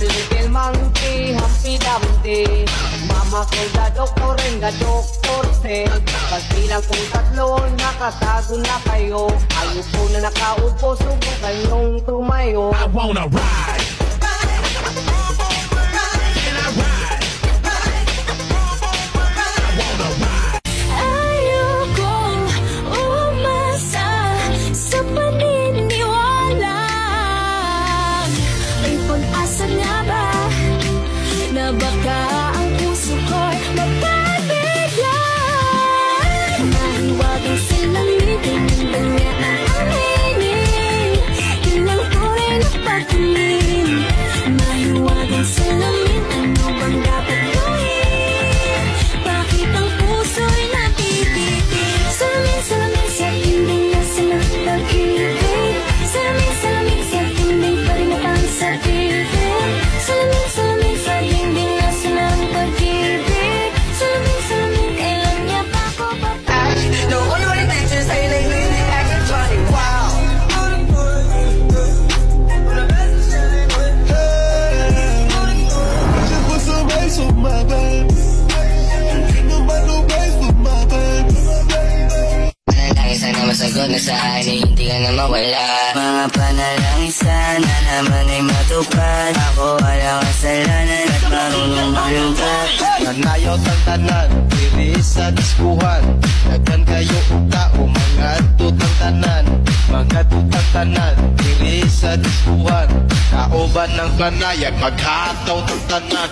little monkey, Humpty Dumpty. Mama ko da doktor and da doktor said, pagbilang kong tatlo, nakatago na kayo. Ayupo na nakaupo, subukan nung tumayo. I wanna ride. Baka ang puso ko'y mapabiglan. Mahiwagang salamin, tinandang niya ang aminin. Yun ang tunay na pagtingin. Mahiwagang salamin, ano bang dapat gawin? Bakit ang puso'y natititig? Salamin, salamin sa tinding nasa ng pag-ibig. Salamin, salamin sa tinding parinatang sa bibig. Salamin, salamin sa dingding nasa ng pag-ibig. Salamin, salamin, kailan niya pa ko papay? No wonder when the teachers say they really acting funny. Wow. Just put some bass on my baby. Ain't nobody no bass on my baby. Panalangin sana masagot na sa akin ay hindi ka na mawala. Mga panalangin sana naman ay matupad. Ako walang kasalanan at marunong malungkat. Nanayot ang tanan, diri sa diskuhan. Daghan kayo tao, mga tutang tanan. Mga tutang tanan, diri sa diskuhan. Kauban ng banayan, maghataw ng tanan.